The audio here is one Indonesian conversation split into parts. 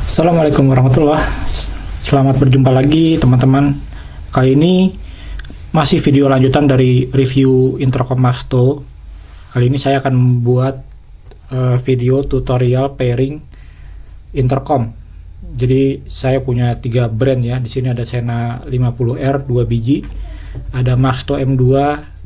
Assalamualaikum warahmatullah. Selamat berjumpa lagi teman-teman. Kali ini masih video lanjutan dari review Intercom Maxto. Kali ini saya akan membuat video tutorial pairing intercom. Jadi saya punya 3 brand ya. Di sini ada Sena 50R 2 biji, ada Maxto M2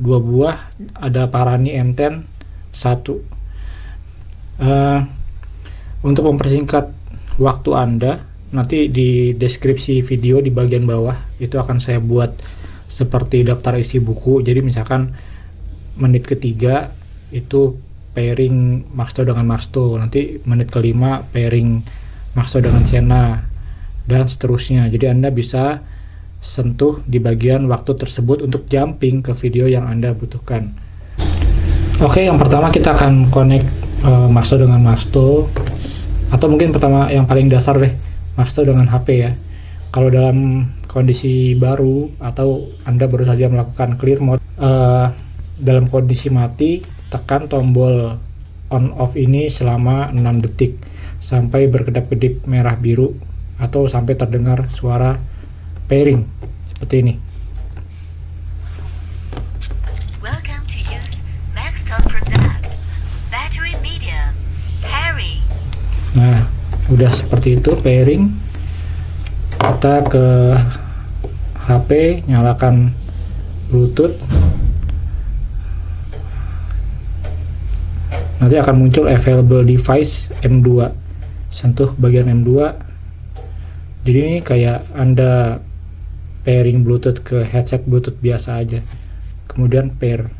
2 buah, ada Parani M10 1. Untuk mempersingkat waktu Anda, nanti di deskripsi video di bagian bawah itu akan saya buat seperti daftar isi buku. Jadi misalkan menit ketiga itu pairing Maxto dengan Maxto, nanti menit kelima pairing Maxto dengan Sena, dan seterusnya. Jadi Anda bisa sentuh di bagian waktu tersebut untuk jumping ke video yang Anda butuhkan. Oke, yang pertama kita akan connect Maxto dengan Maxto, atau mungkin pertama yang paling dasar deh, Maxto dengan HP ya. Kalau dalam kondisi baru atau Anda baru saja melakukan clear mode, dalam kondisi mati, tekan tombol on off ini selama 6 detik sampai berkedap-kedip merah biru atau sampai terdengar suara pairing seperti ini. Nah, udah seperti itu pairing. Kita ke HP, nyalakan Bluetooth. Nanti akan muncul available device M2. Sentuh bagian M2. Jadi ini kayak Anda pairing Bluetooth ke headset Bluetooth biasa aja. Kemudian pair.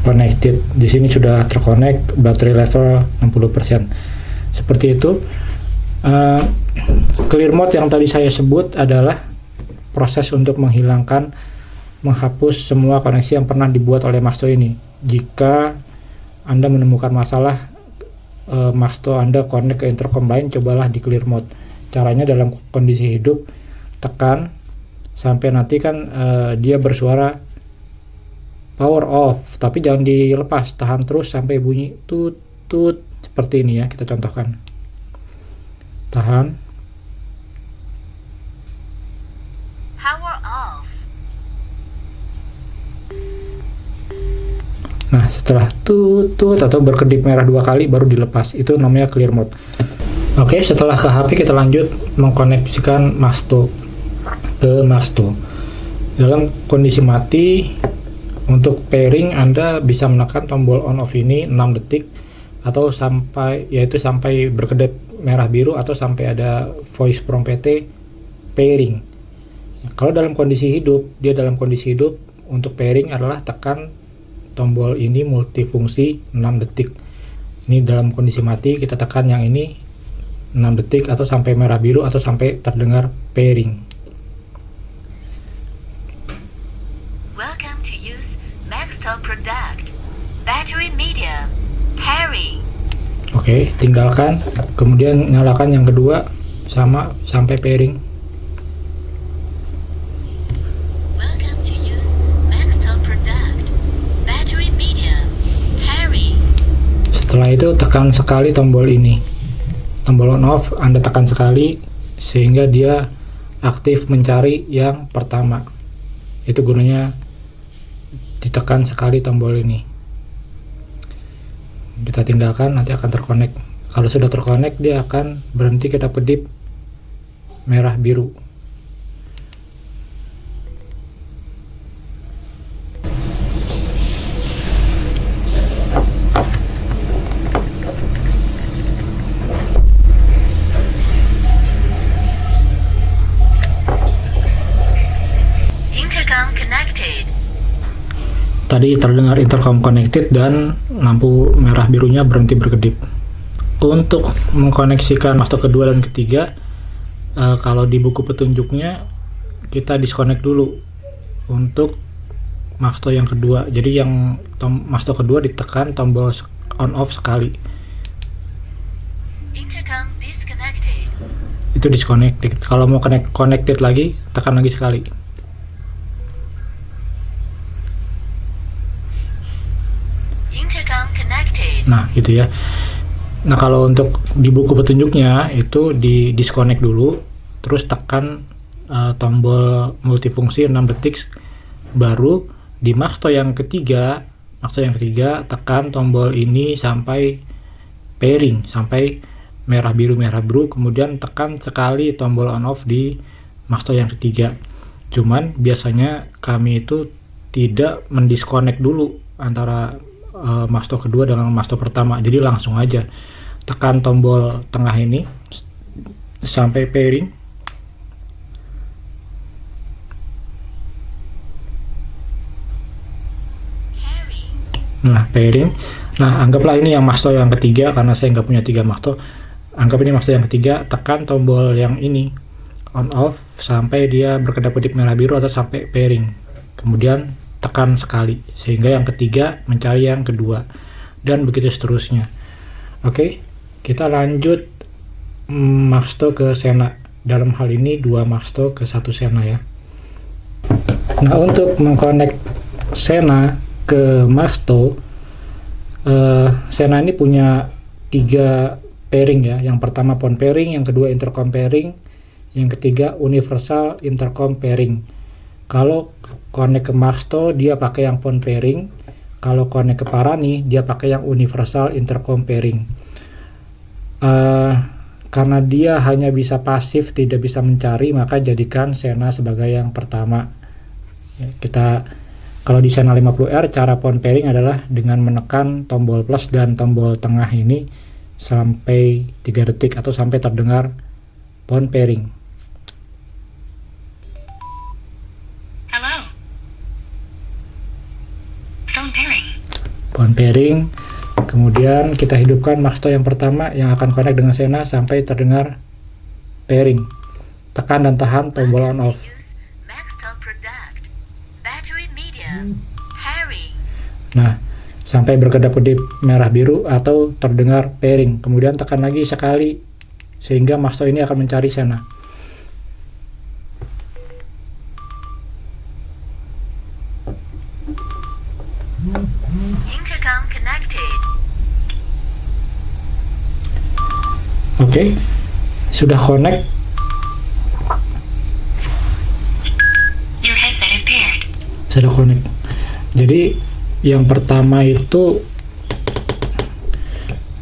Connected. Di sini sudah terconnect, baterai level 60%. Seperti itu. Clear mode yang tadi saya sebut adalah proses untuk menghapus semua koneksi yang pernah dibuat oleh Maxto ini. Jika Anda menemukan masalah Maxto Anda connect ke intercom lain, cobalah di clear mode. Caranya dalam kondisi hidup, tekan sampai nanti kan dia bersuara power off, tapi jangan dilepas, tahan terus sampai bunyi tut tut seperti ini ya. Kita contohkan, tahan, power off. Nah, setelah tut tut atau berkedip merah 2 kali baru dilepas, itu namanya clear mode. Oke, setelah ke HP kita lanjut mengkoneksikan Maxto ke Maxto. Dalam kondisi mati, untuk pairing Anda bisa menekan tombol on off ini 6 detik atau sampai berkedip merah biru atau sampai ada voice prompt PT pairing. Kalau dalam kondisi hidup, untuk pairing adalah tekan tombol ini multifungsi 6 detik. Ini dalam kondisi mati, kita tekan yang ini 6 detik atau sampai merah biru atau sampai terdengar pairing. Product battery medium carry. Oke, tinggalkan, kemudian nyalakan yang kedua sama sampai pairing. Welcome to use Maxto product battery medium carry. Setelah itu tekan sekali tombol ini, tombol on off Anda tekan sekali sehingga dia aktif mencari yang pertama. Itu gunanya ditekan sekali tombol ini. Kita tinggalkan, nanti akan terkonek. Kalau sudah terkonek, dia akan berhenti kedap-kedip merah biru. Intercom connected. Tadi terdengar intercom connected dan lampu merah birunya berhenti berkedip. Untuk mengkoneksikan Maxto kedua dan ketiga, kalau di buku petunjuknya kita disconnect dulu untuk Maxto yang kedua. Jadi yang Maxto kedua ditekan tombol on off sekali. Intercom disconnected. itu disconnected. Kalau mau connected lagi, tekan lagi sekali. Intercom connected. Nah, gitu ya. Nah, kalau untuk di buku petunjuknya itu di disconnect dulu, terus tekan tombol multifungsi 6 detik, baru di Maxto yang ketiga tekan tombol ini sampai pairing, sampai merah biru, kemudian tekan sekali tombol on off di Maxto yang ketiga. Cuman biasanya kami itu tidak mendisconnect dulu antara Maxto kedua dengan Maxto pertama, jadi langsung aja tekan tombol tengah ini sampai pairing. Nah, pairing. Nah, anggaplah ini yang Maxto yang ketiga, karena saya nggak punya 3 Maxto. Anggap ini Maxto yang ketiga, tekan tombol yang ini on off sampai dia berkedap-kedip merah biru atau sampai pairing. Kemudian tekan sekali sehingga yang ketiga mencari yang kedua, dan begitu seterusnya. Oke, kita lanjut Maxto ke Sena. Dalam hal ini 2 Maxto ke 1 Sena ya. Nah, untuk mengkonek Sena ke Maxto, Sena ini punya 3 pairing ya. Yang pertama phone pairing, yang kedua intercom pairing, yang ketiga universal intercom pairing. Kalau connect ke Maxto dia pakai yang phone pairing, kalau connect ke Parani dia pakai yang universal intercom pairing. Karena dia hanya bisa pasif, tidak bisa mencari, maka jadikan Sena sebagai yang pertama ya. Kalau di Sena 50R, cara phone pairing adalah dengan menekan tombol plus dan tombol tengah ini sampai 3 detik atau sampai terdengar phone pairing. Hello. Phone pairing. Phone pairing. Kemudian kita hidupkan Maxto yang pertama yang akan connect dengan Sena sampai terdengar pairing. Tekan dan tahan tombol on off. Maxto product. Battery medium. Pairing. Nah, sampai berkedap-kedip merah biru atau terdengar pairing. Kemudian tekan lagi sekali sehingga Maxto ini akan mencari Sena. Intercom connected. Oke, sudah connect. Your headset is paired. Sudah connect. Jadi yang pertama itu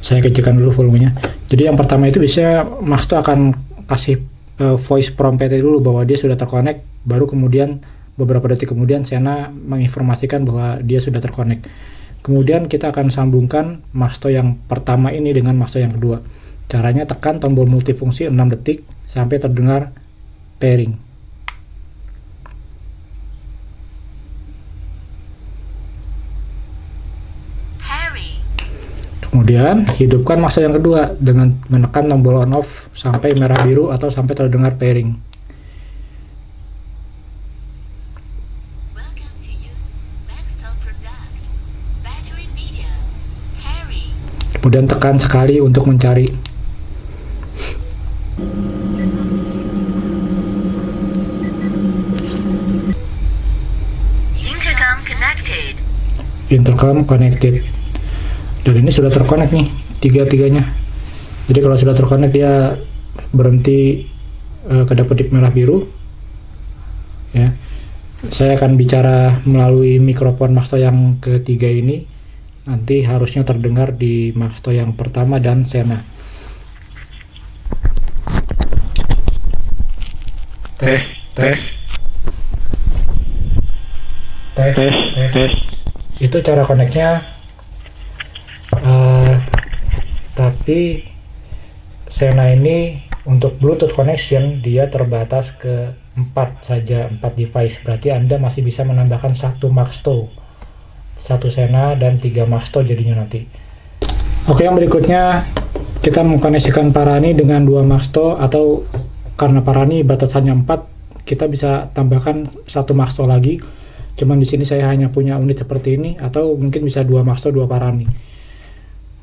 saya kecilkan dulu volumenya. Jadi yang pertama itu biasanya Maxto akan kasih voice prompt dulu bahwa dia sudah terkonek, baru kemudian beberapa detik kemudian Sena menginformasikan bahwa dia sudah terkonek. Kemudian kita akan sambungkan Maxto yang pertama ini dengan Maxto yang kedua. Caranya tekan tombol multifungsi 6 detik sampai terdengar pairing. Kemudian hidupkan Maxto yang kedua dengan menekan tombol on off sampai merah biru atau sampai terdengar pairing. Kemudian tekan sekali untuk mencari. Intercom connected. Dan ini sudah terkonek nih, tiga-tiganya. Jadi kalau sudah terkonek dia berhenti kedap-kedip merah biru. Ya, saya akan bicara melalui mikrofon Maxto yang ketiga ini. Nanti harusnya terdengar di Maxto yang pertama dan Sena. Tes. Itu cara koneknya. Tapi Sena ini untuk Bluetooth connection dia terbatas ke 4 saja, 4 device. Berarti Anda masih bisa menambahkan 1 Maxto, 1 Sena, dan 3 Maxto jadinya nanti. Oke, yang berikutnya kita mengkoneksikan Parani dengan 2 Maxto, atau karena Parani batasannya 4, kita bisa tambahkan 1 Maxto lagi. Cuman di sini saya hanya punya unit seperti ini, atau mungkin bisa 2 Maxto 2 Parani.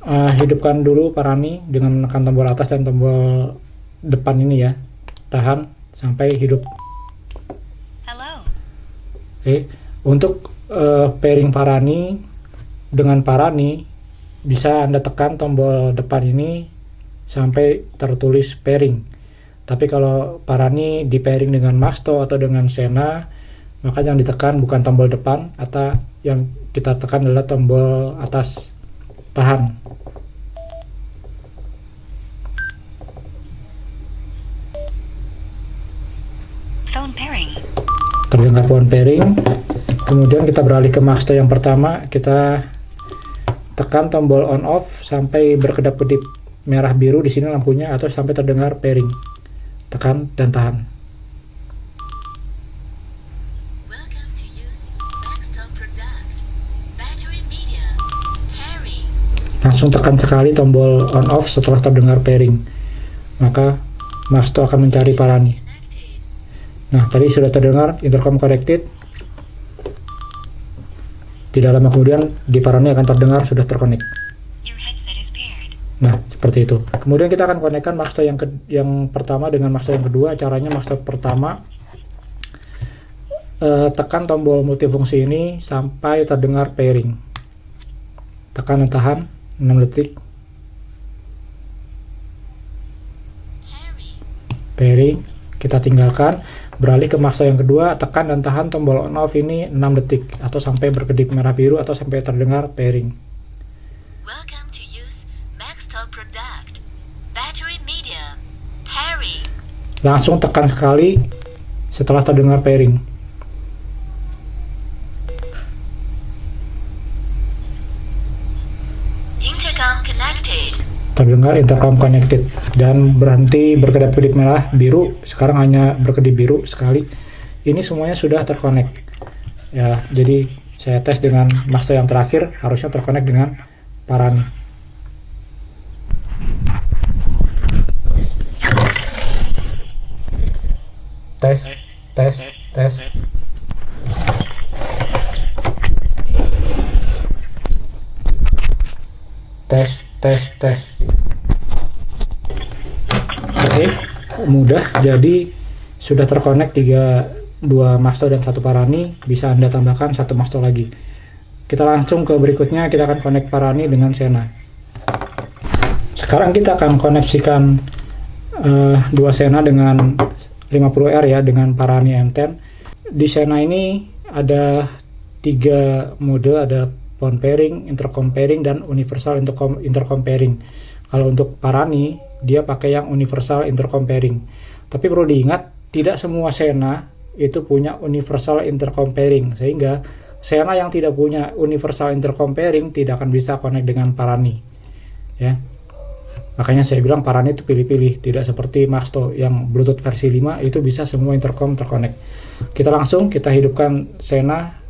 Hidupkan dulu Parani dengan menekan tombol atas dan tombol depan ini ya, tahan sampai hidup. Hello. Oke, untuk pairing Parani dengan Parani bisa Anda tekan tombol depan ini sampai tertulis pairing. Tapi kalau Parani di pairing dengan Maxto atau dengan Sena, maka yang ditekan bukan tombol depan, atau yang kita tekan adalah tombol atas tahan. Phone pairing. Terdengar phone pairing. Kemudian kita beralih ke Maxto yang pertama, kita tekan tombol on off sampai berkedap-kedip merah biru di sini lampunya, atau sampai terdengar pairing. Tekan dan tahan. Welcome to use Maxtel product. Battery medium. Pairing. Langsung tekan sekali tombol on off setelah terdengar pairing, maka Maxto akan mencari Parani. Nah, tadi sudah terdengar intercom connected. Tidak lama kemudian di Parani akan terdengar sudah terkonek. Your headset is paired. Nah, seperti itu. Kemudian kita akan konekkan Maxto yang pertama dengan Maxto yang kedua. Caranya Maxto pertama, tekan tombol multifungsi ini sampai terdengar pairing. Tekan dan tahan 6 detik. Pairing. Kita tinggalkan. Beralih ke Maxto yang kedua, tekan dan tahan tombol on off ini 6 detik, atau sampai berkedip merah biru, atau sampai terdengar pairing. Welcome to use Maxtel product. Battery medium. Pairing. Langsung tekan sekali setelah terdengar pairing. Intercom connected. Terdengar intercom connected dan berhenti berkedip-kedip merah biru. Sekarang hanya berkedip biru sekali. Ini semuanya sudah terkonek ya. Jadi saya tes dengan Maxto yang terakhir, harusnya terkonek dengan Parani. Tes. Oke, mudah. Jadi sudah terkonek 2 Maxto dan 1 Parani. Bisa Anda tambahkan 1 Maxto lagi. Kita langsung ke berikutnya. Kita akan connect Parani dengan Sena. Sekarang kita akan koneksikan 2 Sena dengan 50R ya, dengan Parani M10. Di Sena ini ada 3 mode, ada phone pairing, intercom pairing, dan universal intercom pairing. Kalau untuk Parani, dia pakai yang universal intercom pairing. Tapi perlu diingat, tidak semua Sena itu punya universal intercom pairing, sehingga Sena yang tidak punya universal intercom pairing tidak akan bisa connect dengan Parani. Ya. Makanya saya bilang Parani itu pilih-pilih, tidak seperti Maxto yang Bluetooth versi 5 itu bisa semua intercom terconnect. Kita hidupkan Sena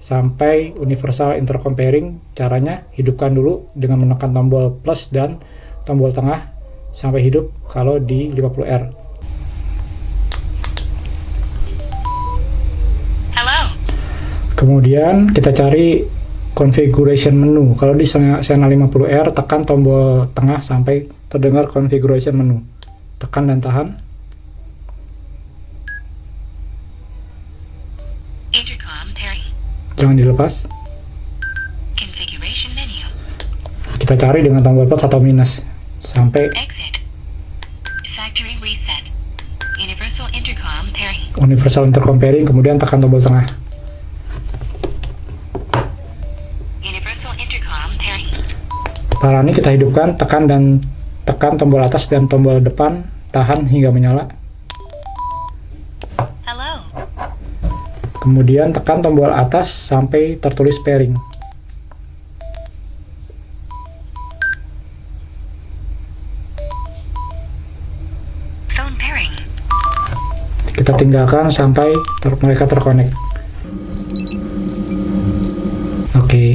sampai universal intercom pairing. Caranya hidupkan dulu dengan menekan tombol plus dan tombol tengah sampai hidup kalau di 50R. Hello. Kemudian kita cari configuration menu. Kalau di Sena 50R, tekan tombol tengah sampai terdengar configuration menu. Tekan dan tahan. Intercom pairing. Jangan dilepas. Configuration menu. Kita cari dengan tombol plus atau minus sampai Exit. Factory reset. Universal intercom pairing. universal intercom pairing, kemudian tekan tombol tengah. Universal intercom pairing. Parani kita hidupkan, tekan tombol atas dan tombol depan, tahan hingga menyala. Hello. Kemudian tekan tombol atas sampai tertulis pairing. Phone pairing. Kita tinggalkan sampai mereka terkonek. Oke.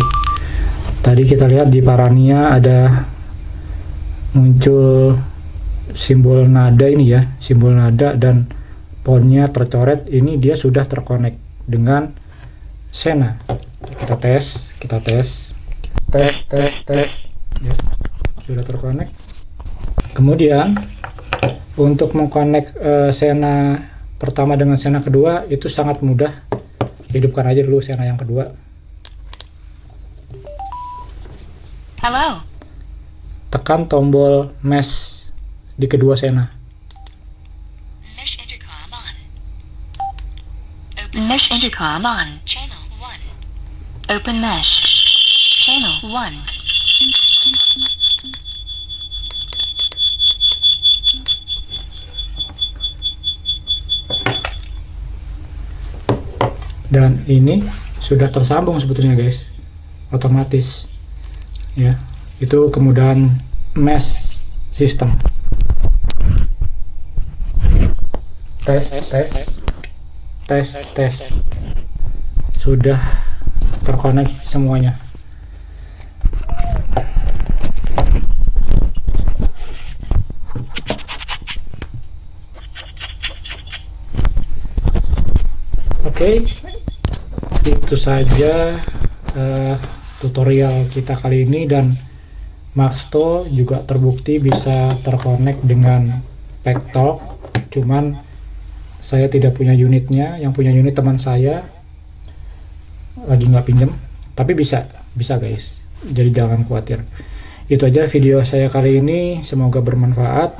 Tadi kita lihat di Parania ada muncul simbol nada ini ya, simbol nada dan ponnya tercoret. Ini dia sudah terkonek dengan Sena. Kita tes. Ya, sudah terkonek. Kemudian Untuk mengkonek Sena pertama dengan Sena kedua itu sangat mudah. Hidupkan aja dulu Sena yang kedua. Hello. Tekan tombol mesh di kedua Sena. Mesh intercom on. Mesh intercom on. Channel 1. Open mesh. Channel 1. Dan ini sudah tersambung sebetulnya guys, otomatis ya. Itu kemudahan mesh system. Tes sudah terkoneksi semuanya. Oke, itu saja tutorial kita kali ini, dan Maxto juga terbukti bisa terkonek dengan Pektalk, cuman saya tidak punya unitnya, yang punya unit teman saya lagi nggak pinjem, tapi bisa guys, jadi jangan khawatir. Itu aja video saya kali ini, semoga bermanfaat,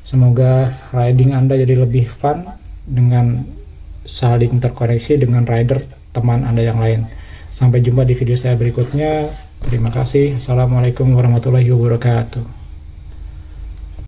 semoga riding Anda jadi lebih fun dengan saling terkoneksi dengan rider teman Anda yang lain. Sampai jumpa di video saya berikutnya. Terima kasih. Assalamualaikum warahmatullahi wabarakatuh.